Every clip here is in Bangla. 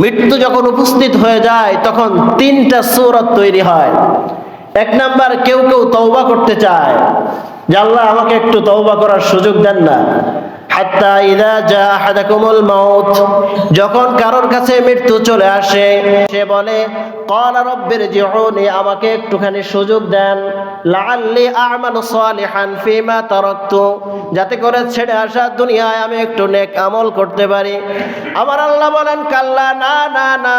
মৃত্যু যখন উপস্থিত হয়ে যায় তখন তিনটা সূরত তৈরি হয়। এক নাম্বার, কেউ কেউ তওবা করতে চায় যে আল্লাহ আমাকে একটু তওবা করার সুযোগ দেন না। হাত্তা ইযা জা আহাদাকুমুল মাউত, যখন কারোর কাছে মৃত্যু চলে আসে সে বলে ক্বালা রাব্বিরজিউনি, আমাকে একটুখানি সুযোগ দেন, লাআল্লি আ'মালু সালিহান ফীমা তারাকতু, যাতে করে ছেড়ে আসা দুনিয়ায় আমি একটু নেক আমল করতে পারি। আমার আল্লাহ বলেন কাল্লা, না না না,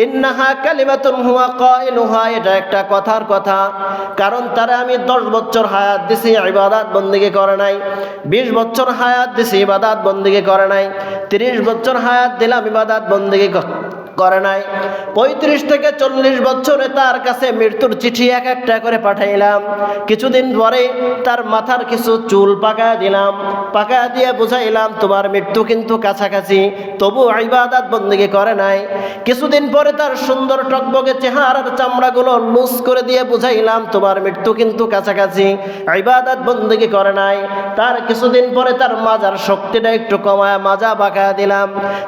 ইন্নাহা কালিমাতুন হুয়া কাইলুহা, এটা একটা কথার কথা। কারণ তারা আমি 10 বছর হায়াত দিছি, ইবাদত বন্দেগী করে নাই। 20 বছর হায়াত দিছি, ইবাদত বন্দেগী করে নাই। 30 বছর হায়াত দিলাম, ইবাদত বন্দেগী করে নাই। 35 থেকে 40 বছরে তার কাছে মৃত্যুর চিঠি এক একটা করে পাঠাইলাম। কিছুদিন পরে তার মাথার কিছু চুল পাকায় দিলাম, পাকায় দিয়ে বুঝাইলাম তোমার মৃত্যু কিন্তু কাছাকাছি, তবু ইবাদত বন্দেগী করে নাই। কিছুদিন পরে তার সুন্দর টকবকে চেহারার চামড়াগুলো লুজ করে দিয়ে বুঝাইলাম তোমার মৃত্যু কিন্তু কাছাকাছি, ইবাদত বন্দেগী করে নাই। তার কিছুদিন পরে তার মাজার শক্তিটা একটু কমায় মাজা বাঁকায় দিলাম,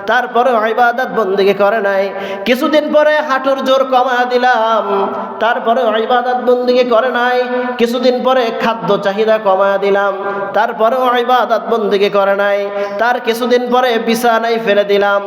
তারপরে ইবাদত বন্দেগী করে নাই। কিছুদিন পরে হাঁটুর জোর কমায় দিলাম, তারপরে ইবাদত বন্দেগী করে নাই। কিছুদিন পরে খাদ্য চাহিদা কমায় দিলাম, তারপরেও ইবাদত বন্দেগী করে নাই। তার কিছুদিন পরে বিছানায় ফেলে দিলাম,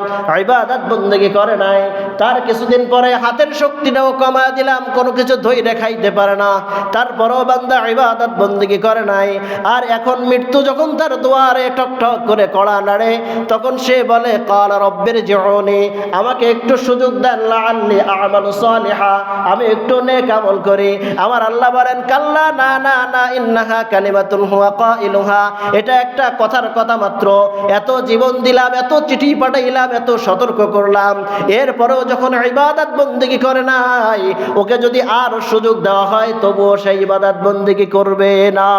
ইবাদত বন্দেগী করে নাই। তার কিছুদিন পরে হাতের শক্তিটাও কমায় দিলাম, কোনো কিছু ধইরে খাইতে পারে না, তারপরেও বান্দা ইবাদত বন্দেগী করে নাই। আর এখন মৃত্যু যখন তার দুয়ারে টক টক করে কড়া নাড়ে, তখন সে বলে ক্বালা রাব্বিরজিউনি, আমাকে একটু সুযোগ দেন, লাআল্লি আ'মালু সালিহা, আমি একটু নেক আমল করি। আমার আল্লাহ বলেন কাল্লা, না না না, ইন্নাহা কালিমাতুন হুয়া কাইলুহা, এটা একটা কথার কথা মাত্র। এত জীবন দিলাম, এত চিঠি পাঠাইলাম, এত সতর্ক করলাম, এরপরেও যখন ইবাদত বন্দেগী করে নাই, ওকে যদি আর সুযোগ দেওয়া হয় তবুও সে ইবাদত বন্দেগী করবে না।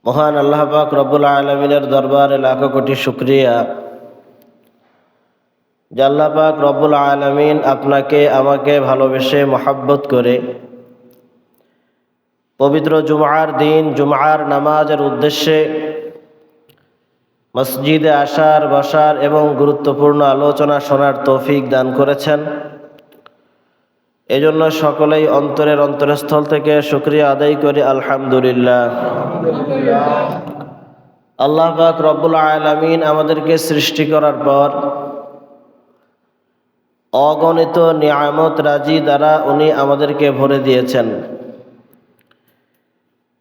মহান আল্লাহ পাক রব্বুল আলামিনের দরবারে লাখো কোটি শুকরিয়া যে আল্লাহ পাক রব্বুল আলামিন আপনাকে আমাকে ভালোবেসে মহব্বত করে পবিত্র জুমার দিন জুমার নামাজের উদ্দেশ্যে মসজিদে আসার, বসার এবং গুরুত্বপূর্ণ আলোচনা শোনার তৌফিক দান করেছেন। এজন্য সকলেই অন্তরের অন্তরস্থল থেকে শুকরিয়া আদায় করি আলহামদুলিল্লাহ। আল্লাহ পাক রব্বুল আলামিন আমাদেরকে সৃষ্টি করার পর অগণিত নিয়ামত রাজি দ্বারা উনি আমাদেরকে ভরে দিয়েছেন।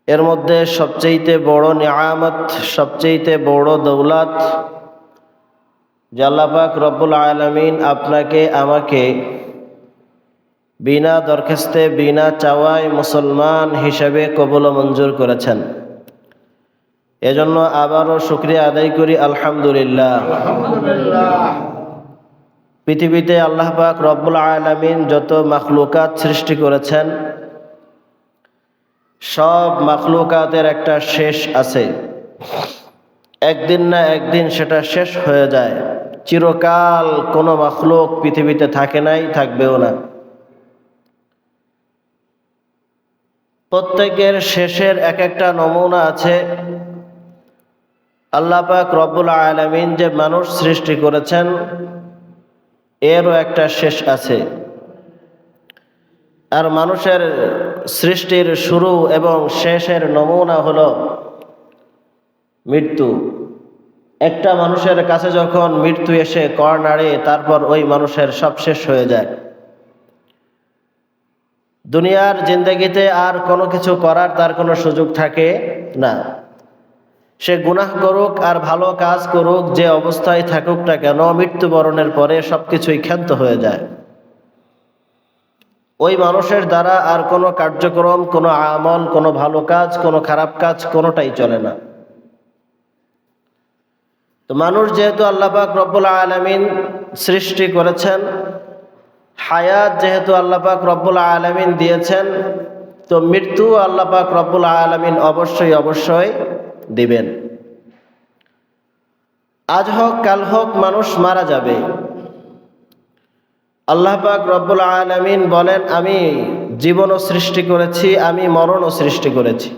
এর মধ্যে সবচেয়ে বড় নিয়ামত, সবচেয়ে বড় দৌলত যে আল্লাহ পাক রব্বুল আলামিন আপনাকে আমাকে বিনা দরখাস্তে, বিনা চাওয়ায় মুসলমান হিসেবে কবুল ও মঞ্জুর করেছেন। এজন্য আবারও শুকরিয়া আদায় করি আলহামদুলিল্লাহ। পৃথিবীতে আল্লাহ পাক রব্বুল আলামিন যত মাখলুকাত সৃষ্টি করেছেন, সব মাখলুকাতের একটা শেষ আছে। একদিন না একদিন সেটা শেষ হয়ে যায়। চিরকাল কোনো মাখলুক পৃথিবীতে থাকে নাই, থাকবেও না। প্রত্যেকের শেষের এক একটা নমুনা আছে। আল্লাহ পাক রব্বুল আলামিন যে মানুষ সৃষ্টি করেছেন, এরও একটা শেষ আছে। আর মানুষের সৃষ্টির শুরু এবং শেষের নমুনা হলো মৃত্যু। একটা মানুষের কাছে যখন মৃত্যু এসে কর নাড়ে, তারপর ওই মানুষের সব শেষ হয়ে যায়। দুনিয়ার জিন্দেগিতে আর কোনো কিছু করার তার কোনো সুযোগ থাকে না। সে গুনাহ করুক আর ভালো কাজ করুক, যে অবস্থায় থাকুক না কেন, মৃত্যুবরণের পরে সবকিছুই ক্ষান্ত হয়ে যায়। ওই মানুষের দ্বারা আর কোনো কার্যক্রম, কোনো আমল, কোনো ভালো কাজ, কোনো খারাপ কাজ, কোনোটাই চলে না। তো মানুষ যেহেতু আল্লাহ পাক রব্বুল আলামিন সৃষ্টি করেছেন, হায়াত যেহেতু আল্লাহ পাক রব্বুল আলামিন দিয়েছেন, তো মৃত্যু আল্লাহ পাক রব্বুল আলামিন অবশ্যই অবশ্যই দিবেন। আজ হোক কাল হোক মানুষ মারা যাবে। আল্লাহ পাক রব্বুল আলামিন বলেন আমি জীবনও সৃষ্টি করেছি, আমি মরণও সৃষ্টি করেছি।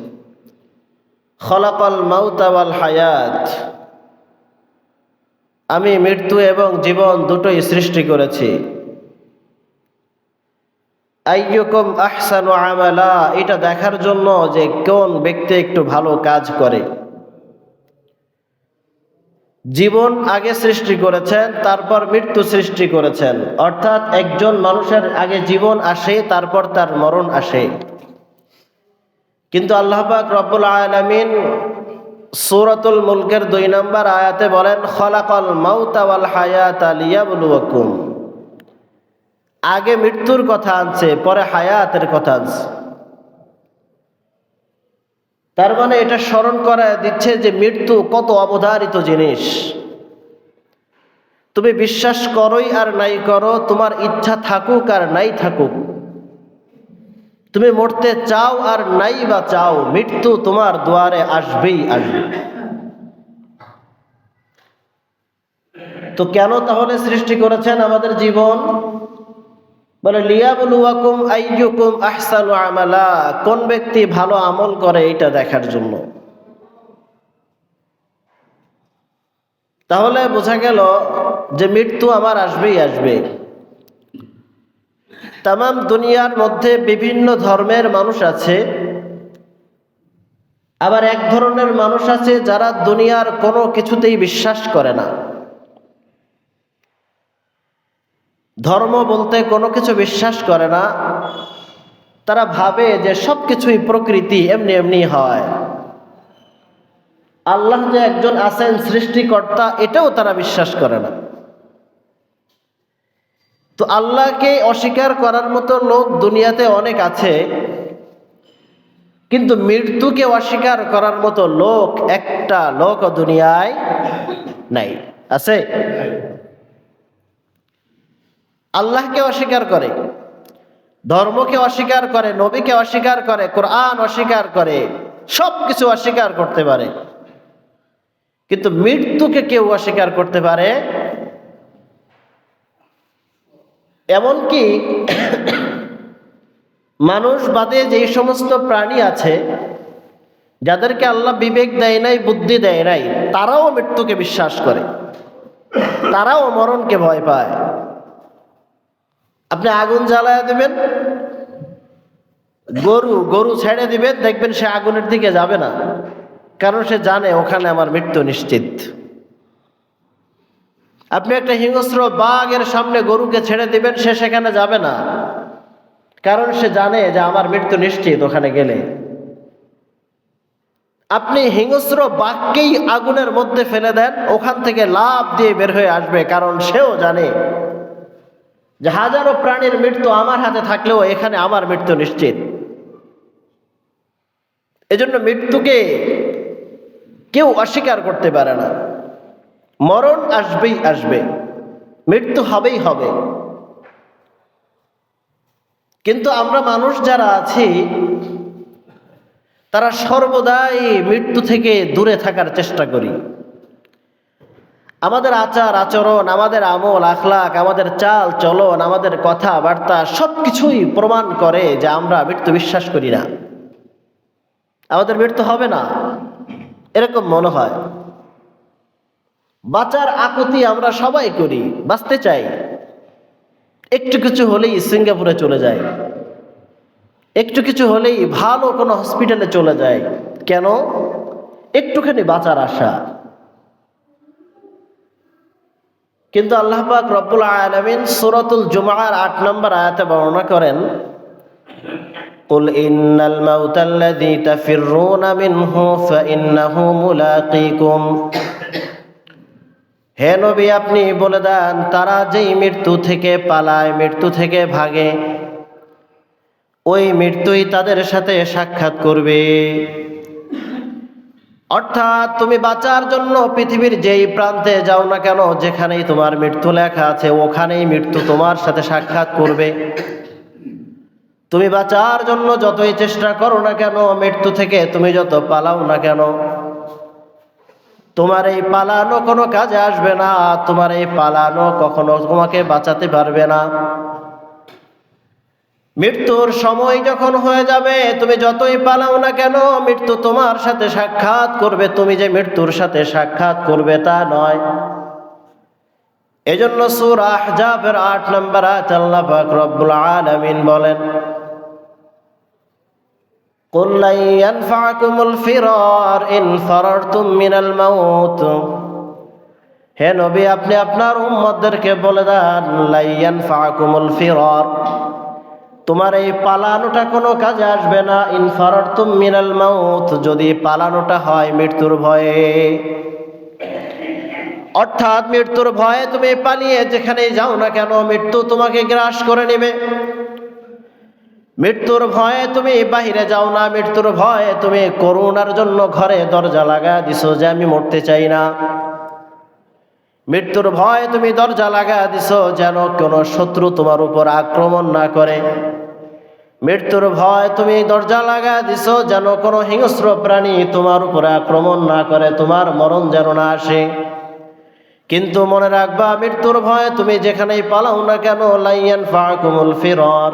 খলাকাল মাউতা ওয়াল হায়াত, আমি মৃত্যু এবং জীবন দুটোই সৃষ্টি করেছি। আইয়ুকুম আহসানু আমালা, এটা দেখার জন্য যে কোন ব্যক্তি একটু ভালো কাজ করে। জীবন আগে সৃষ্টি করেছেন, তারপর মৃত্যু সৃষ্টি করেছেন, অর্থাৎ একজন মানুষের আগে জীবন আসে, তারপর তার মরণ আসে। কিন্তু আল্লাহ পাক রব্বুল আলামিন সূরাতুল মুলকের 2 নম্বর আয়াতে বলেন, খলাকাল মাউতা ওয়াল হায়াতা লিয়াবলুয়াকুম। আগে মৃত্যুর কথা আনছে, পরে হায়াতের কথা আনছে। তার মানে এটা স্মরণ করা দিচ্ছে যে মৃত্যু কত অবধারিত জিনিস। তুমি বিশ্বাস করোই আর নাই করো, তোমার ইচ্ছা থাকুক আর নাই থাকুক, তুমি মরতে চাও আর নাই বা চাও, মৃত্যু তোমার দুয়ারে আসবেই আসবে। তো কেন তাহলে সৃষ্টি করেছেন আমাদের জীবন? বলে লিয়াবলুয়াকুম আইয়ুকুম আহসানু আমালা, কোন ব্যক্তি ভালো আমল করে এটা দেখার জন্য। তাহলে বোঝা গেল যে মৃত্যু আমার আসবেই আসবে। তামাম দুনিয়ার মধ্যে বিভিন্ন ধর্মের মানুষ আছে, আবার এক ধরনের মানুষ আছে যারা দুনিয়ার কোনো কিছুতেই বিশ্বাস করে না। ধর্ম বলতে কোনো কিছু বিশ্বাস করে না, তারা ভাবে যে সব কিছুই প্রকৃতি, এমনি এমনি হয়। আল্লাহ যে একজন আছেন সৃষ্টিকর্তা, এটাও তারা বিশ্বাস করে না। তো আল্লাহকে অস্বীকার করার মতো লোক দুনিয়াতে অনেক আছে, কিন্তু মৃত্যুকে অস্বীকার করার মতো লোক একটা লোক দুনিয়ায় নাই। আছে? আল্লাহকে অস্বীকার করে, ধর্মকে অস্বীকার করে, নবীকে অস্বীকার করে, কোরআন অস্বীকার করে, সব কিছু অস্বীকার করতে পারে, কিন্তু মৃত্যুকে কেউ অস্বীকার করতে পারে। এমনকি মানুষ বাদে যে সমস্ত প্রাণী আছে, যাদেরকে আল্লাহ বিবেক দেয় নাই, বুদ্ধি দেয় নাই, তারাও মৃত্যুকে বিশ্বাস করে, তারাও মরণকে ভয় পায়। আপনি আগুন জ্বালায় দেবেন, গরু ছেড়ে দিবেন, দেখবেন সে আগুনের দিকে যাবে না, কারণ সে জানে ওখানে আমার মৃত্যু নিশ্চিত। আপনি একটা হিংস্র বাঘের সামনে গরুকে ছেড়ে দিবেন, সে সেখানে যাবে না, কারণ সে জানে যে আমার মৃত্যু নিশ্চিত ওখানে গেলে। আপনি হিংস্র বাঘকেই আগুনের মধ্যে ফেলে দেন, ওখান থেকে লাফ দিয়ে বের হয়ে আসবে, কারণ সেও জানে যে হাজারো প্রাণীর মৃত্যু আমার হাতে থাকলেও এখানে আমার মৃত্যু নিশ্চিত। এজন্য মৃত্যুকে কেউ অস্বীকার করতে পারে না। মরণ আসবেই আসবে, মৃত্যু হবেই হবে। কিন্তু আমরা মানুষ যারা আছি, তারা সর্বদাই মৃত্যু থেকে দূরে থাকার চেষ্টা করি। আমাদের আচার আচরণ, আমাদের আমল আখলাক, আমাদের চাল চলন, আমাদের কথাবার্তা সবকিছুই প্রমাণ করে যে আমরা মৃত্যু বিশ্বাস করি না, আমাদের মৃত্যু হবে না এরকম মনে হয়। বাঁচার আকুতি আমরা সবাই করি, বাঁচতে চাই, একটু কিছু হলেই সিঙ্গাপুরে চলে যায়, একটু কিছু হলেই ভালো কোনো হসপিটালে চলে যায়। কেন? একটুখানি বাঁচার আশা। কিন্তু আল্লাহ পাক রব্বুল আলামিন সূরাতুল জুমআর 8 নম্বর আয়াতে বর্ণনা করেন, কুল ইন্নাল মাউতাল্লাযী তাফিররুনা মিনহু ফাইন্নাহু মুলাকীকুম। হে নবী, আপনি বলে দেন, তারা যেই মৃত্যু থেকে পালায়, মৃত্যু থেকে ভাগে, ওই মৃত্যুই তাদের সাথে সাক্ষাৎ করবে। অর্থাৎ তুমি বাঁচার জন্য পৃথিবীর যেই প্রান্তে যাও না কেন, যেখানেই তোমার মৃত্যু লেখা আছে, ওখানেই মৃত্যু তোমার সাথে সাক্ষাৎ করবে। তুমি বাঁচার জন্য যতই চেষ্টা করো না কেন, মৃত্যু থেকে তুমি যত পালাও না কেন, তোমার এই পালানো কোনো কাজে আসবে না, তোমার এই পালানো কখনো তোমাকে বাঁচাতে পারবে না। মৃত্যুর সময় যখন হয়ে যাবে, তুমি যতই পালাও না কেন, মৃত্যু তোমার সাথে সাক্ষাৎ করবে। তুমি যে মৃত্যুর সাথে সাক্ষাৎ করবে তা নয়, এজন্য সূরা আহজাবের ৮ নম্বর আয়াতে আল্লাহ পাক রব্বুল আলামিন বলেন, কুল লা ইয়ানফাকুমুল ফিরার ইন ফারারতুম মিনাল মাউত। হে নবী, আপনি আপনার উম্মতদেরকে বলে দেন, লা ইয়ানফাকুমুল ফিরার, তোমার এই পালানোটা কোনো কাজে আসবে না। ইন ফারারতুম মিনাল মাউত, যদি পালানোটা হয় মৃত্যুর ভয়ে, অর্থাৎ মৃত্যুর ভয়ে তুমি পালিয়ে যেখানেই যাও না কেন মৃত্যু তোমাকে গ্রাস করে নেবে। মৃত্যুর ভয়ে তুমি বাহিরে যাও না, মৃত্যুর ভয়ে তুমি করুণার জন্য ঘরে দরজা লাগায় দিছো যে আমি মরতে চাই না। মৃত্যুর ভয়ে তুমি দরজা লাগায় দিছো যেন কোনো শত্রু তোমার উপর আক্রমণ না করে। মৃত্যুর ভয় তুমি দরজা লাগায় দিছো যেন কোনো হিংস্র প্রাণী তোমার উপরে আক্রমণ না করে, তোমার মরণ যেন না আসে। কিন্তু মনে রাখবা, মৃত্যুর ভয়ে তুমি যেখানেই পালাও না কেন, লা ইয়ানফাকুমুল ফিরার,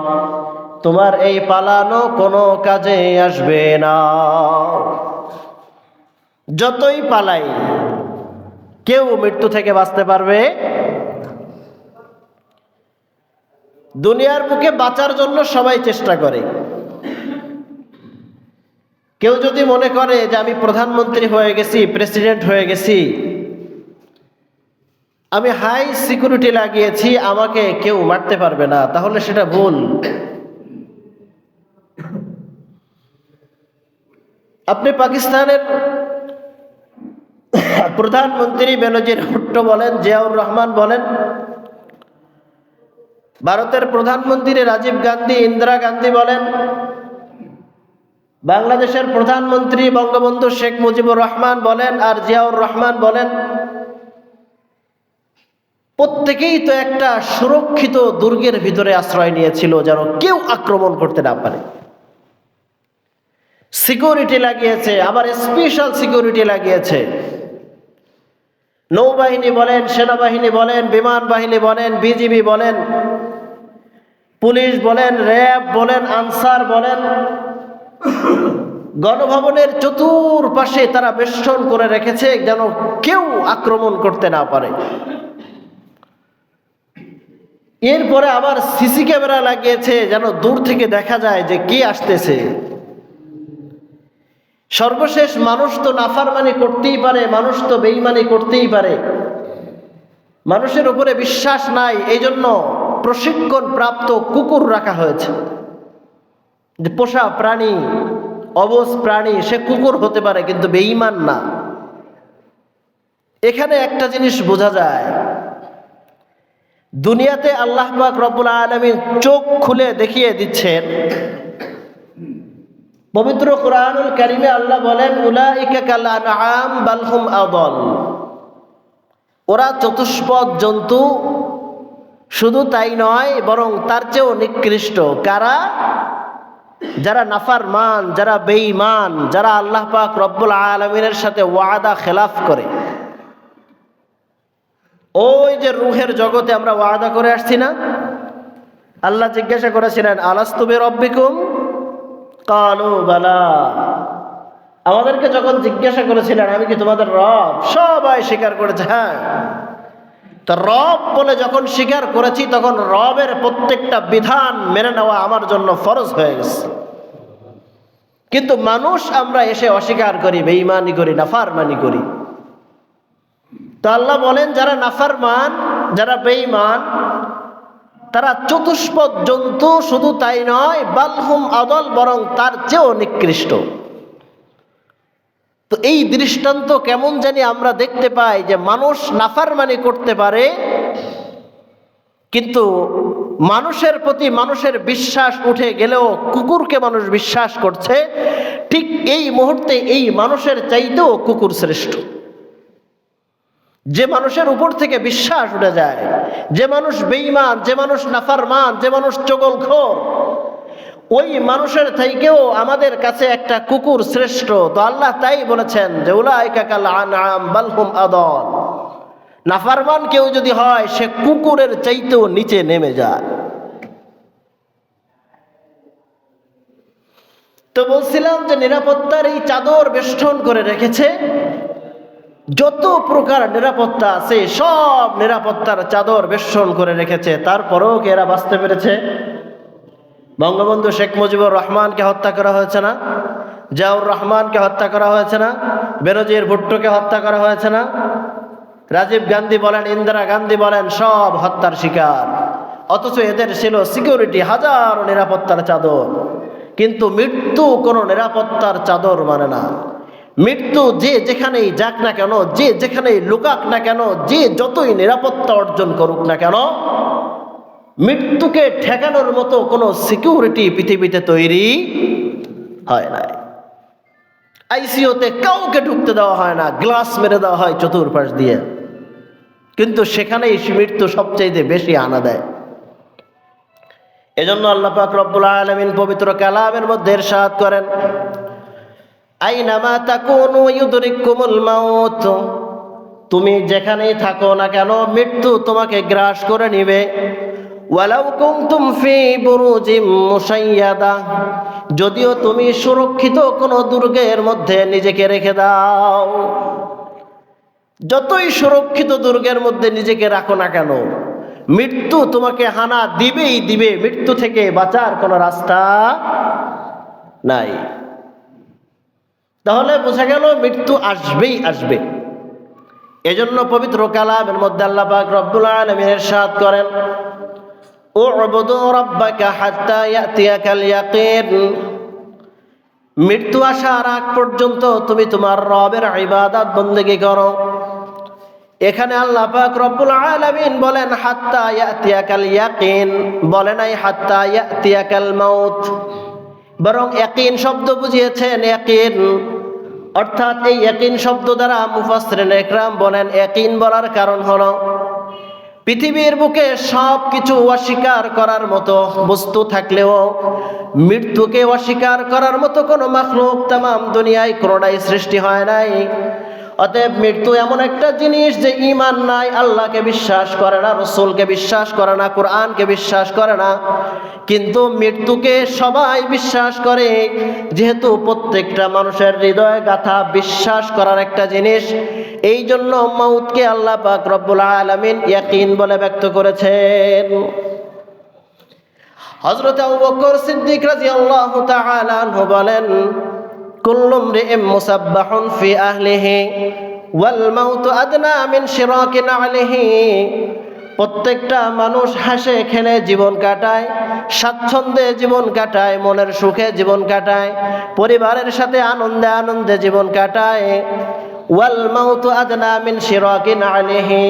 তোমার এই পালানো কোনো কাজে আসবে না। যতই পালাই কেউ মৃত্যু থেকে বাঁচতে পারবে। দুনিয়ার বুকে বাঁচার জন্য সবাই চেষ্টা করে। কেউ যদি মনে করে যে আমি প্রধানমন্ত্রী হয়ে গেছি, প্রেসিডেন্ট হয়ে গেছি, আমি হাই সিকিউরিটি লাগিয়েছি, আমাকে কেউ মারতে পারবে না, তাহলে সেটা ভুল। আপনি পাকিস্তানের প্রধানমন্ত্রী বেনজির ভুট্টো বলেন, জিয়াউর রহমান বলেন, ভারতের প্রধানমন্ত্রী রাজীব গান্ধী, ইন্দিরা গান্ধী বলেন, বাংলাদেশের প্রধানমন্ত্রী বঙ্গবন্ধু শেখ মুজিবুর রহমান বলেন, আর জিয়াউর রহমান বলেন, প্রত্যেকেই তো একটা সুরক্ষিত দুর্গের ভিতরে আশ্রয় নিয়েছিল যেন কেউ আক্রমণ করতে না পারে। সিকিউরিটি লাগিয়েছে, আবার স্পেশাল সিকিউরিটি লাগিয়েছে। নৌবাহিনী বলেন, সেনাবাহিনী বলেন, বিমান বাহিনী বলেন, বিজিবি বলেন, পুলিশ বলেন, র্যাব বলেন, আনসার বলেন, গণভবনের চতুর্পাশে তারা বেষ্টন করে রেখেছে যেন কেউ আক্রমণ করতে না পারে। এরপরে আবার সিসি ক্যামেরা লাগিয়েছে যেন দূর থেকে দেখা যায় যে কে আসতেছে। সর্বশেষ মানুষ তো নাফরমানি করতেই পারে, মানুষ তো বেঈমানি করতেই পারে, মানুষের উপরে বিশ্বাস নাই, এই জন্য প্রশিক্ষণ প্রাপ্ত কুকুর রাখা হয়েছে। যে পোষা প্রাণী, অবুঝ প্রাণী, সে কুকুর হতে পারে কিন্তু বেঈমান না। এখানে একটা জিনিস বোঝা যায়, দুনিয়াতে আল্লাহ পাক রব্বুল আলামিন চোখ খুলে দেখিয়ে দিচ্ছেন। পবিত্র কুরআনুল কারীমে আল্লাহ বলেন, উলাইকা কাল আনআম বাল হুম আদাল, ওরা চতুষ্পদ জন্তু, শুধু তাই নয় বরং তার চেয়েও নিকৃষ্ট। কারা? যারা নাফরমান, যারা বেঈমান, যারা আল্লাহ পাক রব্বুল আলামিনের সাথে ওয়াদা খেলাফ করে। ওই যে রূহের জগতে আমরা ওয়াদা করে আসছি না, আল্লাহ জিজ্ঞাসা করেছিলেন, আলাস্তু বিরাব্বিকুম ক্বালু বালা, আমাদেরকে যখন জিজ্ঞাসা করেছিলেন আমি কি তোমাদের রব, সবাই স্বীকার করেছে হ্যাঁ। তো রব বলে যখন স্বীকার করেছি তখন রবের প্রত্যেকটা বিধান মেনে নেওয়া আমার জন্য ফরজ হয়ে গেছে। কিন্তু মানুষ আমরা এসে অস্বীকার করি, বেঈমানি করি, নাফরমানি করি। তো আল্লাহ বলেন, যারা নাফরমান, যারা বেঈমান, তারা চতুষ্পদ জন্তু, শুধু তাই নয় বালহুম আদল, বরং তার চেয়েও নিকৃষ্ট। তো এই দৃষ্টান্ত কেমন জানি আমরা দেখতে পাই যে মানুষ নাফরমানি করতে পারে, কিন্তু মানুষের প্রতি মানুষের বিশ্বাস উঠে গেলেও কুকুরকে মানুষ বিশ্বাস করছে। ঠিক এই মুহূর্তে এই মানুষের চাইতেও কুকুর শ্রেষ্ঠ। যে মানুষের উপর থেকে বিশ্বাস উঠে যায়, যে মানুষ বেঈমান, যে মানুষ নাফরমান, যে মানুষ চগলখোর, ওই মানুষের থেকেও আমাদের কাছে একটা কুকুর শ্রেষ্ঠ। তো আল্লাহ তাই বলেছেন যে উলাইকা কাল আনআম বাল হুম আদাল, নাফরমান কেউ যদি হয় সে কুকুরের চাইতেও নিচে নেমে যায়। তো বলছিলাম যে নিরাপত্তার এই চাদর বেষ্টন করে রেখেছে। যত প্রকার নিরাপত্তা আছে সব নিরাপত্তার চাদর বেষ্টন করে রেখেছে, তারপরেও কি এরা বাঁচতে পেরেছে? বঙ্গবন্ধু শেখ মুজিবুর রহমানকে হত্যা করা হয়েছে না? জিয়াউর রহমানকে হত্যা করা হয়েছে না? বেনজির ভুট্টোকে হত্যা করা হয়েছে না? রাজীব গান্ধী বলেন, ইন্দিরা গান্ধী বলেন, সব হত্যার শিকার। অথচ এদের ছিল সিকিউরিটি, হাজারো নিরাপত্তার চাদর। কিন্তু মৃত্যু কোনো নিরাপত্তার চাদর মানে না। মৃত্যু যে যেখানেই যাক না কেন, যে যেখানেই লুকাক না কেন, যে যতই নিরাপত্তা অর্জন করুক না কেন, মৃত্যুকে ঠেকানোর মতো কোনো সিকিউরিটি পৃথিবীতে তৈরি হয় না। আইসিইউতে কাউকে ঢুকতে দেওয়া হয় না, গ্লাস মেরে দেওয়া হয় চতুর্পাশ দিয়ে, কিন্তু সেখানেই মৃত্যু সবচেয়ে বেশি আনা দেয়। এজন্য আল্লাহ পাক রব্বুল আলামিন পবিত্র কালামের মধ্যে ইরশাদ করেন, আইনামা তাকুনু ইউদরিকুমুল মাউত, তুমি যেখানেই থাকো না কেন মৃত্যু তোমাকে গ্রাস করে নিবে। ওয়ালাউ কুনতুম ফি বুরুজিম মুশাইয়াদা, যদিও তুমি সুরক্ষিত কোনো দুর্গের মধ্যে নিজেকে রেখে দাও, যতই সুরক্ষিত দুর্গের মধ্যে নিজেকে রাখো না কেন, মৃত্যু তোমাকে হানা দিবেই দিবে। মৃত্যু থেকে বাঁচার কোনো রাস্তা নাই। তাহলে বোঝা গেল মৃত্যু আসবেই আসবে। এজন্য পবিত্র কালামের মধ্যে আল্লাহ পাক রব্বুল আলামিন ইরশাদ করেন, উ'বুদু রাব্বাকা হাত্তা ইয়াতিয়াকাল ইয়াকিন, মৃত্যু আসার আগ পর্যন্ত তুমি তোমার রবের ইবাদত বন্দেগী করো। এখানে আল্লাহ পাক রব্বুল আলামিন বলেন হাত্তা ইয়াতিয়াকাল ইয়াকিন, বলে নাই হাত্তা ইয়াতিয়াকাল মাউত, বরং ইয়াকিন শব্দ বুঝিয়েছেন ইয়াকিন। অর্থাৎ এই ইয়াকিন শব্দ দ্বারা মুফাসসিরিন ইকরাম বলেন, ইয়াকিন বলার কারণ হলো পৃথিবীর বুকে সব কিছু অস্বীকার করার মতো বস্তু থাকলেও মৃত্যুকে অস্বীকার করার মতো কোনো মাখলুক তামাম দুনিয়ায় কোনোটাই সৃষ্টি হয় নাই। অতএব মৃত্যু এমন একটা জিনিস যে ঈমান নাই, আল্লাহকে বিশ্বাস করে না, রাসূলকে বিশ্বাস করে না, কোরআনকে বিশ্বাস করে না, কিন্তু মৃত্যুকে সবাই বিশ্বাস করে, যেহেতু প্রত্যেকটা মানুষের হৃদয়ে গাথা বিশ্বাস করার একটা জিনিস। এই জন্য মাউতকে আল্লাহ পাক রব্বুল আলামিন ইয়াকিন বলে ব্যক্ত করেছেন। হযরত আবু বকর সিদ্দিক রাদিয়াল্লাহু তাআলা আনহু বলেন, কুল্লু ইমরিইন মুসাব্বাহুন ফি আহলিহি ওয়াল মাউতু আদনা মিন শিরাকি না'লিহি, প্রত্যেকটা মানুষ হাসে খেলে জীবন কাটায়, স্বাচ্ছন্দ্যে জীবন কাটায়, মনের সুখে জীবন কাটায়, পরিবারের সাথে আনন্দে আনন্দে জীবন কাটায়। ওয়াল মাউতু আদনা মিন শিরাকি না'লিহি,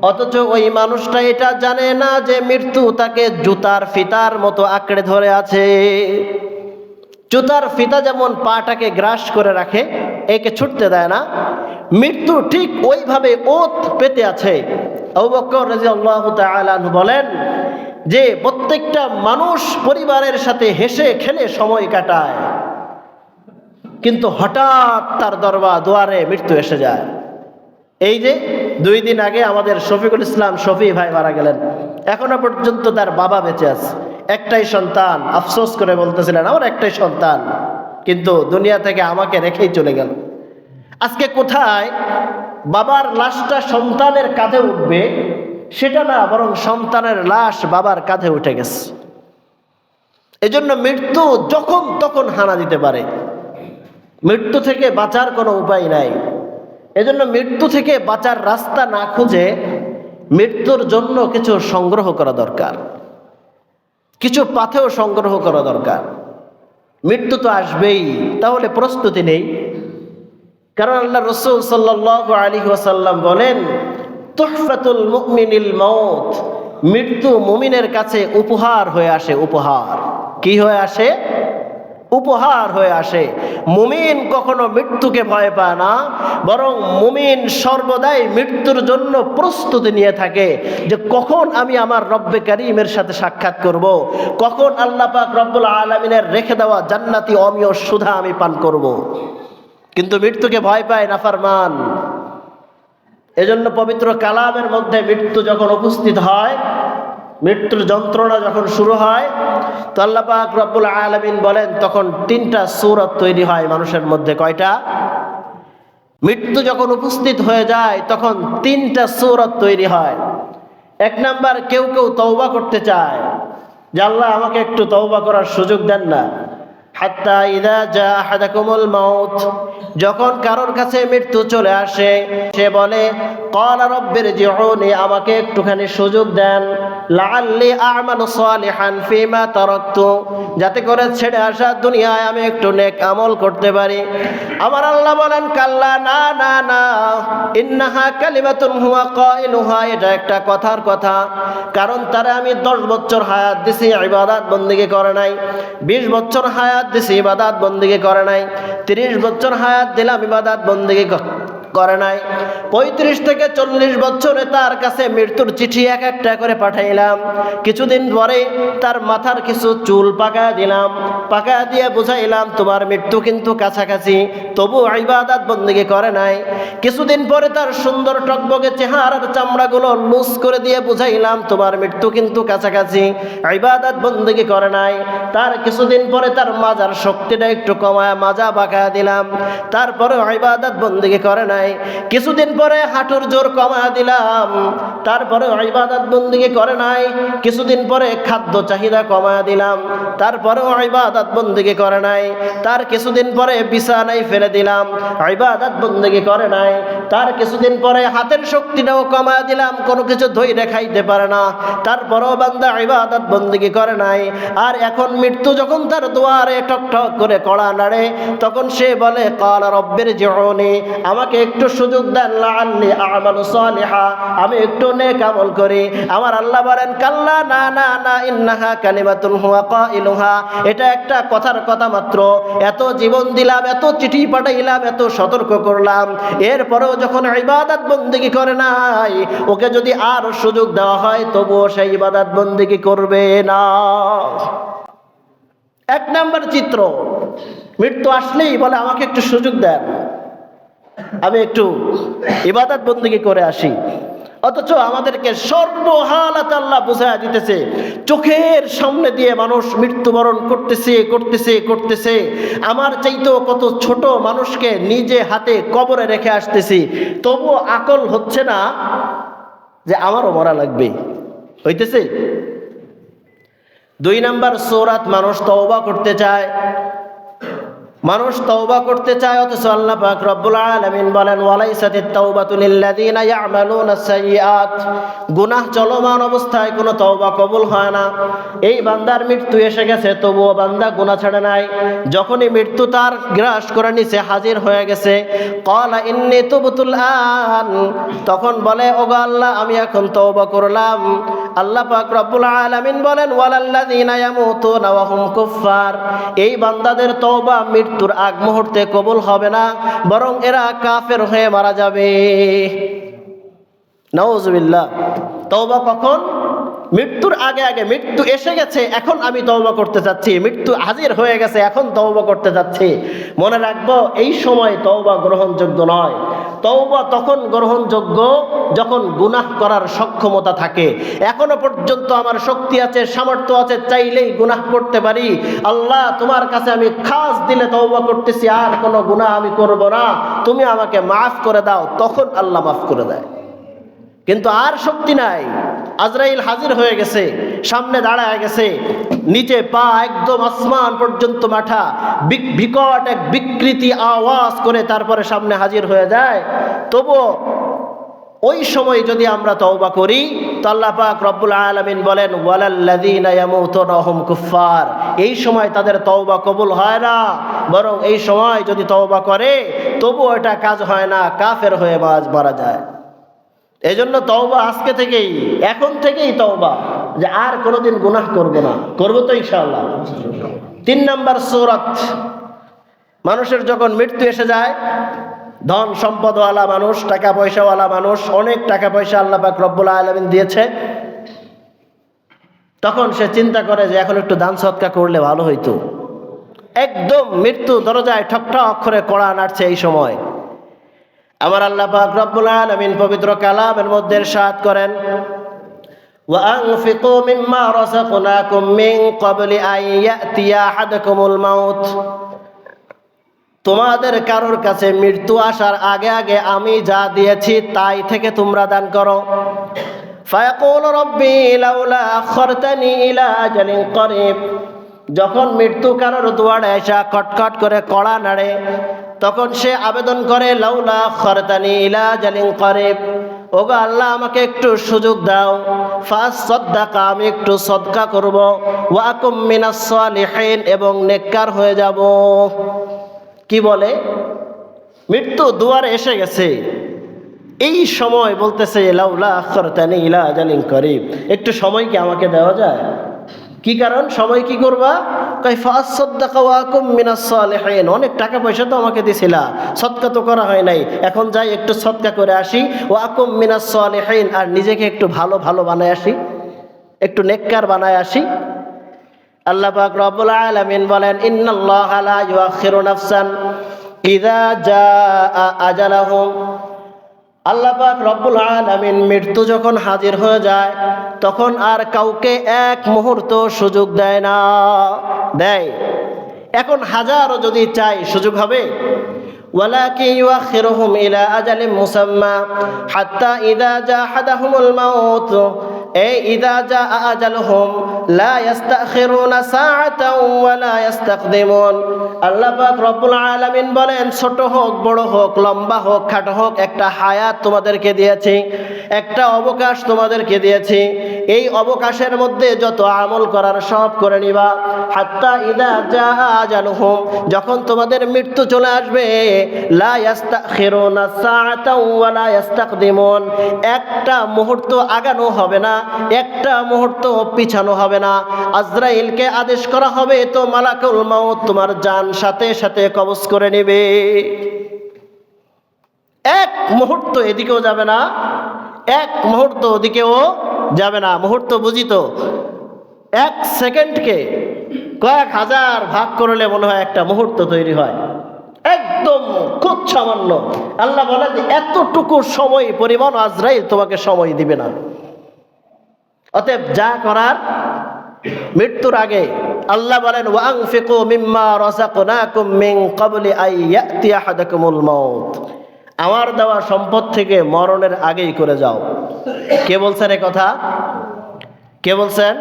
অথচ ওই মানুষটা এটা জানে না যে মৃত্যু তাকে জুতার ফিতার মতো আঁকড়ে ধরে আছে। জুতার ফিতা যেমন পাটাকে গ্রাস করে রাখে, একে ছুটতে দেয় না, মৃত্যু ঠিক ওইভাবে ওত পেতে আছে। আবু বকর রাদিয়াল্লাহু তাআলা আনহু বলেন যে প্রত্যেকটা মানুষ পরিবারের সাথে হেসে খেলে সময় কাটায়, কিন্তু হঠাৎ তার দুয়ারে মৃত্যু এসে যায়। এই যে 2 দিন আগে আমাদের শফিকুল ইসলাম শফি ভাই মারা গেলেন, এখনো পর্যন্ত তার বাবা বেঁচে আছে, একটাই সন্তান। আফসোস করে বলতেছিলেন আমার একটাই সন্তান, কিন্তু দুনিয়া থেকে আমাকে রেখেই চলে গেল। আজকে কোথায় বাবার লাশটা সন্তানের কাঁধে উঠবে সেটা না, বরং সন্তানের লাশ বাবার কাঁধে উঠে গেছে। এজন্য মৃত্যু যখন তখন হানা দিতে পারে, মৃত্যু থেকে বাঁচার কোনো উপায় নাই। এজন্য মৃত্যু থেকে বাঁচার রাস্তা না খুঁজে মৃত্যুর জন্য কিছু সংগ্রহ করা দরকার, কিছু পাথেও সংগ্রহ করা দরকার। মৃত্যু তো আসবেই, তাহলে প্রস্তুতি নেই। কারণ আল্লাহ রাসূল সাল্লাল্লাহু আলাইহি ওয়াসাল্লাম বলেন, তুহফাতুল মুমিনিল মাউত, মৃত্যু মুমিনের কাছে উপহার হয়ে আসে। উপহার কি হয়ে আসে? উপহার হয়ে আসে। মুমিন কখনো মৃত্যুকে ভয় পায় না, বরং মুমিন সর্বদাই মৃত্যুর জন্য প্রস্তুতি নিয়ে থাকে যে কখন আমি আমার রব্বে কারীমের সাথে সাক্ষাৎ করব, কখন আল্লাহ পাক রব্বুল আলামিনের রেখে দেওয়া জান্নাতি অমীয় সুধা আমি পান করব। কিন্তু মৃত্যুকে ভয় পায় নাফরমান। এজন্য পবিত্র কালামের মধ্যে মৃত্যু যখন উপস্থিত হয়, মৃত্যুর যন্ত্রণা যখন শুরু হয়, তো আল্লাহ পাক রব্বুল আলামিন বলেন তখন 3টা সূরত তৈরি হয় মানুষের মধ্যে। কয়টা? মৃত্যু যখন উপস্থিত হয়ে যায় তখন তিনটা সূরত তৈরি হয়। এক নাম্বার, কেউ কেউ তওবা করতে চায় যে আল্লাহ আমাকে একটু তওবা করার সুযোগ দেন না। হাত্তা ইযা জা আহাদাকুমুল মাউত, যখন কারোর কাছে মৃত্যু চলে আসে সে বলে ক্বালা রাব্বিরজিউনি, আমাকে একটুখানি সুযোগ দেন, লাআল্লি আ'মালু সালিহান ফীমা তারাকতু, যাতে করে ছেড়ে আসা দুনিয়ায় আমি একটু নেক আমল করতে পারি। আমার আল্লাহ বলেন কাল্লা, না না না, ইন্নাহা কালিমাতুন হুয়া কাইলুহা, এটা একটা কথার কথা, কারণ তারা আমি 10 বছর হায়াত দিছি, ইবাদত বন্দেগী করে নাই। 20 বছর হায়াত দিছি, ইবাদত বন্দেগী করে নাই। 30 বছর হায়াত দিলাম, ইবাদত বন্দেগী করে নাই। 35 থেকে 40 বছরে তার কাছে মৃত্যুর চিঠি এক একটা করে পাঠাইলাম। কিছুদিন পরে তার মাথার কিছু চুল পাকা দিলাম, পাকা দিয়ে বুঝাইলাম তোমার মৃত্যু কিন্তু কাছাকাছি, তবু ইবাদত বন্দেগী করে নাই। কিছুদিন পরে তার সুন্দর টকবকে চেহারার চামড়াগুলো লুজ করে দিয়ে বুঝাইলাম তোমার মৃত্যু কিন্তু কাছাকাছি, ইবাদত বন্দেগী করে নাই। তার কিছুদিন পরে তার মাজার শক্তিটা একটু কমায় মাজা বাঁকা দিলাম, তারপরে ইবাদত বন্দেগী করে নাই। কিছুদিন পরে হাঁটুর জোর কমা দিলাম, তারপরে ইবাদত বন্দেগী করে নাই। কিছুদিন পরে খাদ্য চাহিদা কমা দিলাম, তারপরেও ইবাদত বন্দেগী করে নাই। তার কিছুদিন পরে বিছানায় ফেলে দিলাম, ইবাদত বন্দেগী করে নাই। তার কিছুদিন পরে হাতের শক্তিটাও কমা দিলাম, কোনো কিছু ধইরে খাইতে পারে না, তারপরেও বান্দা ইবাদত বন্দেগী করে নাই। আর এখন মৃত্যু যখন তার দুয়ারে টক টক করে কড়া নাড়ে, তখন সে বলে ক্বালা রাব্বিরজিউনি, আমাকে একটু সুযোগ দেন, লাআল্লি আ'মালু সালিহা, আমি একটু নেক আমল করি। আমার আল্লাহ বলেন কাল্লা, না না না, ইন্নাহা কালিমাতুন হুয়া কাইলুহা, এটা একটা কথার কথা মাত্র। এত জীবন দিলাম, এত চিঠি পাঠাইলাম, এত সতর্ক করলাম, এরপরেও যখন ইবাদত বন্দেগী করে নাই, ওকে যদি আর সুযোগ দেওয়া হয় তবুও সে ইবাদত বন্দেগী করবে না। এক নাম্বার চিত্র, মৃত্যু আসলেই বলে আমাকে একটু সুযোগ দেন, আমি একটু ইবাদত বন্দেগী করে আসি। অথচ আমাদেরকে সর্বহালাতে আল্লাহ বুঝায়া দিতেছে, চোখের সামনে দিয়ে মানুষ মৃত্যুবরণ করতেছে করতেছে করতেছে। আমার চাইতেও কত ছোট মানুষকে নিজে হাতে কবরে রেখে আসতেছি, তবুও আকল হচ্ছে না যে আমারও মরা লাগবে। হইতেছে 2 নাম্বার সূরাত, মানুষ তওবা করতে চায়, মানুষ তওবা করতে চায়, অথচ আল্লাহ পাক রব্বুল আলামিন বলেন ওয়ালাইসাতিত তাওবাতু লিল্লাযিনা ইয়ামালুনাস সাইয়্যাত, গুনাহ চলমান অবস্থায় কোনো তওবা কবুল হয় না। এই বান্দার মৃত্যু এসে গেছে, তবুও বান্দা গুনাহ ছাড়ে নাই। যখনই মৃত্যু তার গ্রাস করে নিচে হাজির হয়ে গেছে, ক্বালা ইন্নী তুবতুল আন, তখন বলে ওগো আল্লাহ আমি এখন তওবা করলাম। আল্লাহ পাক রব্বুল আলামিন বলেন ওয়ালাল্লাযিনা ইয়ামুতুনা ওয়া হুম কুফফার, এই বান্দাদের তওবা মৃত্যুর আগ মুহূর্তে কবুল হবে না, বরং এরা কাফের হয়ে মারা যাবে। নাউজুবিল্লাহ। তওবা কখন? মৃত্যুর আগে আগে। মৃত্যু এসে গেছে, এখন আমি তওবা করতে চাচ্ছি, মৃত্যু হাজির হয়ে গেছে, এখন তওবা করতে যাচ্ছি। মনে রাখবো এই সময় তওবা গ্রহণযোগ্য নয়। তওবা তখন গ্রহণযোগ্য যখন গুনাহ করার সক্ষমতা থাকে। এখনো পর্যন্ত আমার শক্তি আছে, সামর্থ্য আছে, চাইলেই গুনাহ করতে পারি। আল্লাহ তোমার কাছে আমি খাস দিলে তওবা করতেছি, আর কোনো গুনাহ আমি করব না, তুমি আমাকে মাফ করে দাও, তখন আল্লাহ মাফ করে দেয়। কিন্তু আর শক্তি নাই, আজরাইল হাজির হয়ে গেছে, সামনে দাঁড়ায় গেছে, নিচে পা একদম আসমান পর্যন্ত মাথা, বিকট এক বিকৃতি আওয়াজ করে তারপরে সামনে হাজির হয়ে যায়। তবুও ওই সময় যদি আমরা তওবা করি তো আল্লাহ পাক রব্বুল আলামিন বলেন ওয়ালাল্লাযিনা ইয়ামুতুনা ওয়া হুম কুফফার, এই সময় তাদের তওবা কবুল হয় না, বরং এই সময় যদি তওবা করে তবুও এটা কাজ হয় না, কাফের হয়ে মারা যায়। এই জন্য তওবা আজকে থেকেই, এখন থেকেই তওবা, যে আর কোনোদিন গুনাহ করব না। করবো তো ইনশাআল্লাহ। 3 নাম্বার সূরাত, মানুষের যখন মৃত্যু এসে যায়, ধন সম্পদওয়ালা মানুষ, টাকা পয়সাওয়ালা মানুষ, অনেক টাকা পয়সা আল্লাহ পাক রব্বুল আলামিন দিয়েছে, তখন সে চিন্তা করে যে এখন একটু দান সদকা করলে ভালো হইতো। একদম মৃত্যু দরজায় ঠক ঠক করে কড়া নাড়ছে এই সময়। আমার আল্লাহ পাক রব্বুল আলামিন পবিত্র কালামের মধ্যে ইরশাদ করেন ওয়া আনফিকু মিম্মা রাযাকনাকুম মিন ক্বাবলি আন ইয়াতিয়া আহাদাকুমুল মাউত, তোমাদের কারোর কাছে মৃত্যু আসার আগে আগে আমি যা দিয়েছি তাই থেকে তোমরা দান করো। ফায়াকুলু রব্বি লাউলা আখরতানি ইলা আজালিন করিব, যখন মৃত্যু কারোর দুয়ারে এসে কটকট করে কড়া নাড়ে, তখন সে আবেদন করে লাউলা আখরতানি ইলা আজালিন করিব, ওগো আল্লাহ আমাকে একটু সুযোগ দাও, ফাসাদ্দাকা, আমি একটু সদকা করব, ওয়া আকুম মিনাস সালিহিন, এবং নেককার হয়ে যাব। কি বলে? মৃত্যু দুয়ারে এসে গেছে, এই সময় বলতেছে লাউলা আখরতানি ইলা আজালিন করিব, একটু সময় কি আমাকে দেওয়া যায়? কি কারণ? সময় কি করবা? কয় ফাসাদ্দাকা ওয়া আকুম মিনাস সালিহিন, অনেক টাকা পয়সা তো আমাকে দিছিলা, সদকা তো করা হয় নাই, এখন যাই একটু সদকা করে আসি, ওয়া আকুম মিনাস সালিহিন, আর নিজেকে একটু ভালো ভালো বানায় আসি, একটু নেককার বানায় আসি। আল্লাহ পাক রব্বুল আলামিন বলেন, ইন্নাল্লাহা লা ইউআখিরু নাফসান ইযা জাআ আজালাহুম, আল্লাহ পাক রব্বুল আলামিন মৃত্যু যখন হাজির হয়ে যায় তখন আর কাউকে এক মুহূর্ত সুযোগ দেয় না। দেয়? এখন হাজারও যদি চাই সুযোগ হবে? ওয়ালাকিন ইউআখিরুহুম ইলা আজালিন মুসাম্মা হাত্তা ইযা জা আহাদাহুমুল মাউত, ইযা জা আজালুহুম লা ইস্তাখিরুনা সাআতাও ওয়া লা ইস্তাকদিমুন। আল্লাহ পাক রব্বুল আলামিন বলেন, ছোট হোক বড় হোক, লম্বা হোক খাটো হোক, একটা হায়াত তোমাদেরকে দিয়েছি, একটা অবকাশ তোমাদেরকে দিয়েছি, এই অবকাশের মধ্যে যত আমল করার সব করে নিবা। হাত্তা ইযা জা আজালুহুম, যখন তোমাদের মৃত্যু চলে আসবে, লা ইস্তাখিরুনা সাআতাও ওয়া লা ইস্তাকদিমুন, একটা মুহূর্ত আগানো হবে না, একটা মুহূর্ত পিছানো হবে না। আজরাইলকে আদেশ করা হবে তো মালাকুল মাউত তোমার জান সাথে সাথে কবজ করে নেবে। এক মুহূর্ত এদিকেও যাবে না, এক মুহূর্ত ওদিকেও যাবে না। মুহূর্ত বুঝি তো, এক সেকেন্ডকে কয়েক হাজার ভাগ করলে মনে হয় একটা মুহূর্ত তৈরি হয়, একদম খুব সামান্য। আল্লাহ বলেন, এতটুকু সময় পরিমাণ আজরাইল তোমাকে সময় দিবে না। অতএব যা করার মৃত্যুর আগে। আল্লাহ বলেন, ওয়ানফিকু মিম্মা রাযাকনাকুম মিন ক্বাবলি আন ইয়াতি আহাদাকুমুল মাউত, আমার দেওয়া সম্পদ থেকে মরণের আগেই করে যাও। কে বলছেন এ কথা? কে বলছেন?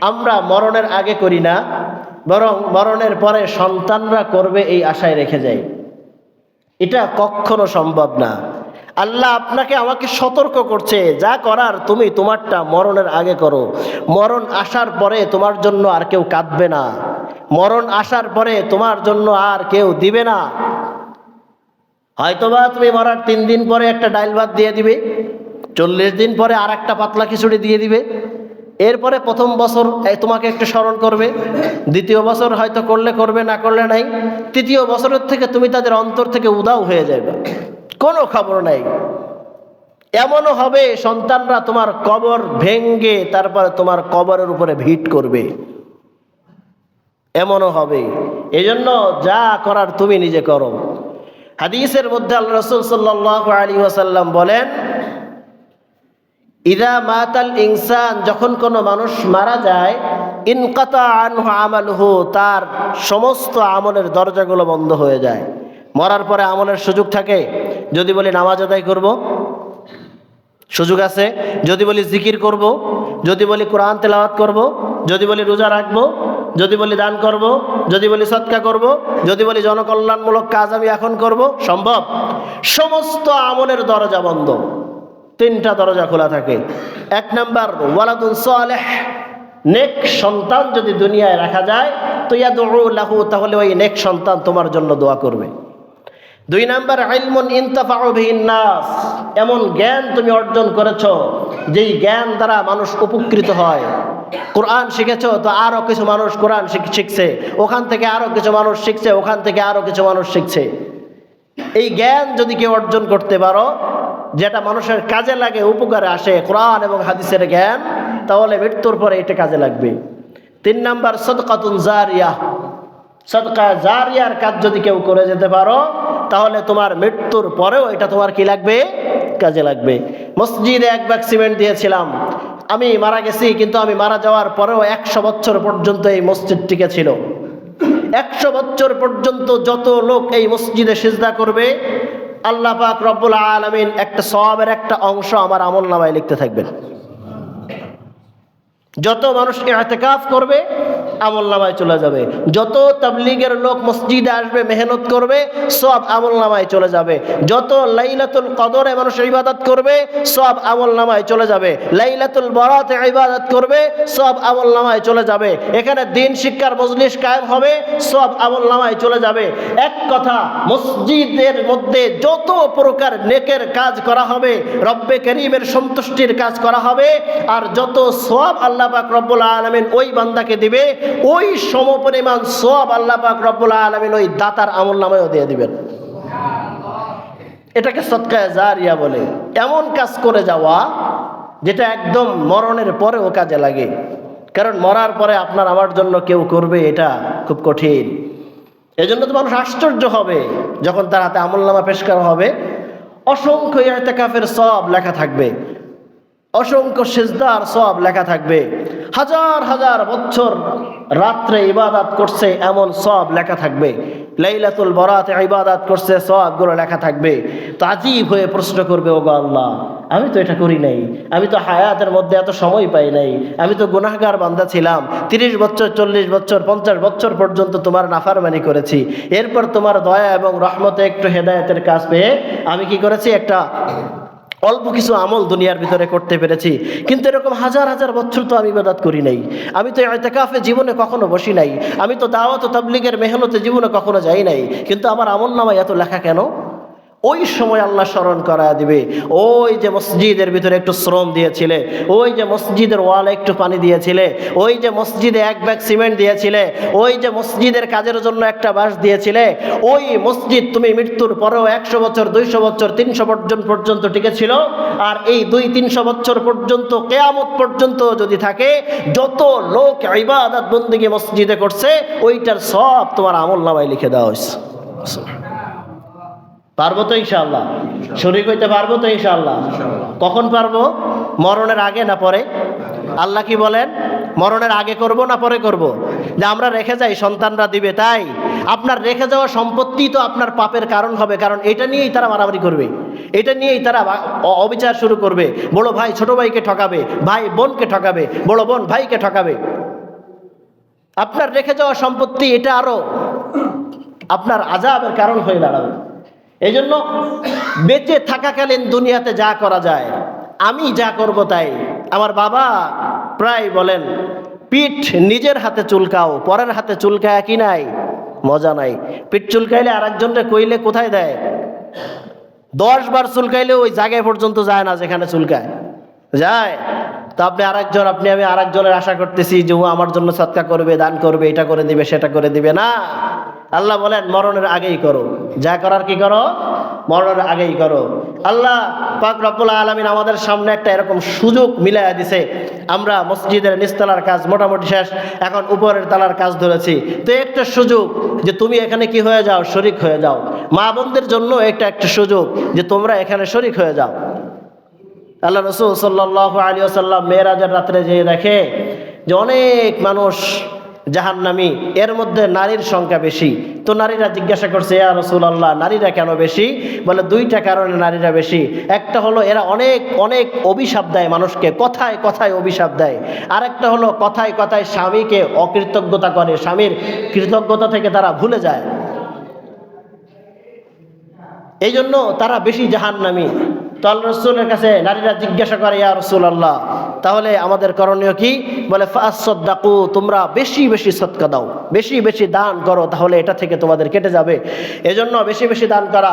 আমরা মরণের আগে করি না, বরং মরণের পরে সন্তানরা করবে এই আশায় রেখে যাই। এটা কখনো সম্ভব না। আল্লাহ আপনাকে আমাকে সতর্ক করছে, যা করার তুমি তোমারটা মরণের আগে করো। মরণ আসার পরে তোমার জন্য আর কেউ কাঁদবে না, মরণ আসার পরে তোমার জন্য আর কেউ দিবে না। হয়তোবা তুমি মরার 3 দিন পরে একটা ডাইল ভাত দিয়ে দিবে, 40 দিন পরে আর একটা পাতলা খিচুড়ি দিয়ে দিবে, এরপরে প্রথম বছর তোমাকে একটু স্মরণ করবে, দ্বিতীয় বছর হয়তো করলে করবে, না করলে নাই, তৃতীয় বছরের থেকে তুমি তাদের অন্তর থেকে উধাও হয়ে যাবে, কোনো খবর নাই। এমনও হবে সন্তানরা তোমার কবর ভেঙ্গে তারপরে তোমার কবরের উপরে ভিট করবে, এমনও হবে। এজন্য যা করার তুমি নিজে করো। হাদিসের মধ্যে আল্লাহ রাসূল সাল্লাল্লাহু আলাইহি ওয়াসাল্লাম বলেন, ইযা মাতাল ইনসান, যখন কোনো মানুষ মারা যায়, ইনকাতা আনহু আমালুহু, তার সমস্ত আমলের দরজাগুলো বন্ধ হয়ে যায়। মরার পরে আমলের সুযোগ থাকে? যদি বলি নামাজ আদায় করব, সুযোগ আছে। যদি বলি জিকির করব, যদি বলি কোরআন তেলাওয়াত করব, যদি বলি রোজা রাখবো, যদি বলি দান করব, যদি বলি সদকা করব, যদি বলি জনকল্যাণমূলক কাজ আমি এখন করব, সম্ভব? সমস্ত আমলের দরজা বন্ধ। 3টা দরজা খোলা থাকে। 1 নাম্বার, ওয়ালাদুন সালেহ, নেক সন্তান যদি দুনিয়ায় রাখা যায় তো ইয়াদউ লাহু, তাহলে ওই নেক সন্তান তোমার জন্য দোয়া করবে। 2 নাম্বার, ইলমুন ইনতাফাউ বিহিন নাস, এমন জ্ঞান তুমি অর্জন করেছো যেই জ্ঞান দ্বারা মানুষ উপকৃত হয়। কোরআন শিখেছো তো আরো কিছু মানুষ কোরআন শিখছে, ওখান থেকে আরো কিছু মানুষ শিখছে, ওখান থেকে আরো কিছু মানুষ শিখছে। এই জ্ঞান যদি কেউ অর্জন করতে পারো, যেটা মানুষের কাজে লাগে, উপকারে আসে, কোরআন এবং হাদিসের জ্ঞান, তাহলে মৃত্যুর পরে এটা কাজে লাগবে। 3 নাম্বার, সাদকাতুন জারিয়া, সাদকা জারিয়ার কাজ যদি কেউ করে যেতে পারো, তাহলে তোমার মৃত্যুর পরেও এটা তোমার কি লাগবে? কাজে লাগবে। মসজিদে 1 ব্যাগ সিমেন্ট দিয়েছিলাম, আমি মারা গেছি, কিন্তু আমি মারা যাওয়ার পরেও 100 বছর পর্যন্ত এই মসজিদ টিকে ছিল। 100 বছর পর্যন্ত যত লোক এই মসজিদে সিজদা করবে, আল্লাহ পাক রব্বুল আলামিন একটা সওয়াবের একটা অংশ আমার আমলনামায় লিখতে থাকবেন। যত মানুষ ইতিকাফ করবে আমলনামায় চলে যাবে, যত তাবলীগের লোক মসজিদে আসবে মেহনত করবে সব আমলনামায় চলে যাবে, যত লাইলাতুল কদরে মানুষ ইবাদত করবে সব আমলনামায় চলে যাবে, লাইলাতুল বরাতে ইবাদত করবে সব আমলনামায় চলে যাবে, এখানে দ্বীন শিক্ষার মজলিস কায়েম হবে সব আমলনামায় চলে যাবে। এক কথা, মসজিদের মধ্যে যত প্রকার নেকের কাজ করা হবে, রব্বে করিমের সন্তুষ্টির কাজ করা হবে, আর যত সওয়াব আল্লাহ পাক রব্বুল আলামিন ওই বান্দাকে দিবে, ওই সমপরিমাণ সওয়াব আল্লাহ পাক রব্বুল আলামিন ওই দাতার আমলনামায়ও দিয়ে দিবেন। এটাকে সদকায়ে জারিয়া বলে। এমন কাজ করে যাওয়া যেটা একদম মরণের পরেও কাজে লাগে, কারণ মরার পরে আপনার আমার জন্য কেউ করবে এটা খুব কঠিন। এজন্য তো মানুষ আশ্চর্য হবে যখন তার হাতে আমলনামা পেশ করা হবে, অসংখ্য ইতিকাফের সওয়াব লেখা থাকবে, অসংখ্য সিজদার সওয়াব লেখা থাকবে, হাজার হাজার বছর রাত্রে ইবাদত করছে এমন সওয়াব লেখা থাকবে, লাইলাতুল বরাতে ইবাদত করছে সওয়াবগুলো লেখা থাকবে। তো আজীব হয়ে প্রশ্ন করবে, ওগো আল্লাহ, আমি তো এটা করি নাই, আমি তো হায়াতের মধ্যে এত সময় পাই নাই, আমি তো গুনাহগার বান্দা ছিলাম, 30 বছর 40 বছর 50 বছর পর্যন্ত তোমার নাফরমানি করেছি, এরপর তোমার দয়া এবং রহমতে একটু হেদায়েতের কাজ পেয়ে আমি কি করেছি, একটা অল্প কিছু আমল দুনিয়ার ভিতরে করতে পেরেছি, কিন্তু এরকম হাজার হাজার বছর তো আমি ইবাদত করি নাই, আমি তো ইতিকাফে জীবনে কখনো বসি নাই, আমি তো দাওয়াত ও তাবলীগের মেহনতে জীবনে কখনো যাই নাই, কিন্তু আমার আমলনামায় এত লেখা কেন? ওই সময় আল্লাহ স্মরণ করা দিবে, ওই যে মসজিদের ভিতরে একটু শ্রম দিয়েছিলে, ওই যে মসজিদের ওয়ালে একটু পানি দিয়েছিলে, ওই যে মসজিদে 1 ব্যাগ সিমেন্ট দিয়েছিলে, ওই যে মসজিদের কাজের জন্য একটা বাঁশ দিয়েছিলে, ওই মসজিদ তুমি মৃত্যুর পরেও 100 বছর 200 বছর 300 বছর পর্যন্ত টিকেছিল, আর এই 200-300 বছর পর্যন্ত কিয়ামত পর্যন্ত যদি থাকে, যত লোক ইবাদত বন্দেগী মসজিদে করছে ওইটার সব তোমার আমলনামায় লিখে দেওয়া হয়েছে। পারবো তো ইনশাআল্লাহ? শরীক হইতে পারবো তো ইনশাআল্লাহ? কখন পারবো? মরণের আগে না পরে? আল্লাহ কি বলেন? মরণের আগে করব না পরে করব? যে আমরা রেখে যাই সন্তানরা দিবে, তাই আপনার রেখে যাওয়া সম্পত্তি তো আপনার পাপের কারণ হবে, কারণ এটা নিয়েই তারা মারামারি করবে, এটা নিয়েই তারা অবিচার শুরু করবে, বড় ভাই ছোট ভাইকে ঠকাবে, ভাই বোনকে ঠকাবে, বড় বোন ভাইকে ঠকাবে। আপনার রেখে যাওয়া সম্পত্তি এটা আরো আপনার আযাবের কারণ হয়ে দাঁড়াবে। এই জন্য বেঁচে থাকাকালীন দুনিয়াতে যা করা যায় আমি যা করব তাই। আমার বাবা প্রায় বলেন, পিঠ নিজের হাতে চুলকাও, পরের হাতে চুলকায় কি নাই, মজা নাই। পিঠ চুলকাইলে আরেকজনকে কইলে কোথায় দেয়? 10 বার চুলকাইলে ওই জায়গায় পর্যন্ত যায় না যেখানে চুলকায়, যায়। তো আপনি আমি আরেকজনের আশা করতেছি যে ও আমার জন্য সদকা করবে, দান করবে, এটা করে দিবে, সেটা করে দিবে না। আল্লাহ বলেন মরণের আগেই করো, যা করার কি করো, মরণের আগেই করো। আল্লাহ পাক রব্বুল আলামিন আমাদের সামনে একটা এরকম সুযোগ মিলাইয়া দিছে। আমরা মসজিদের নিচতলার কাজ মোটামুটি শেষ, এখন উপরের তলার কাজ ধরেছি। তো একটা সুযোগ যে তুমি এখানে কি হয়ে যাও, শরীক হয়ে যাও। মা বোনদের জন্য একটা সুযোগ যে তোমরা এখানে শরীক হয়ে যাও। আল্লাহ রাসূল সাল্লাল্লাহু আলাইহি ওয়াসাল্লাম মেরাজের রাত্রে যেয়ে দেখে যে অনেক মানুষ জাহান্নামী, এর মধ্যে নারীর সংখ্যা বেশি। তো নারীরা জিজ্ঞাসা করছে, ইয়া রাসূলুল্লাহ, নারীরা কেন বেশি? বলে 2টা কারণে নারীরা বেশি। একটা হলো এরা অনেক অনেক অভিশাপ দেয় মানুষকে, কথায় কথায় অভিশাপ দেয়। আরেকটা হলো কথায় কথায় স্বামীকে অকৃতজ্ঞতা করে, স্বামীর কৃতজ্ঞতা থেকে তারা ভুলে যায়, এই জন্য তারা বেশি জাহান্নামী। তো আল্লাহ রাসূলের কাছে নারীরা জিজ্ঞাসা করে, ইয়া রাসূলুল্লাহ, তাহলে আমাদের করণীয় কি? বলে ফাসাদদাকু, তোমরা বেশি বেশি সদকা দাও, বেশি বেশি দান করো, তাহলে এটা থেকে তোমাদের কেটে যাবে। এজন্য বেশি বেশি দান করা।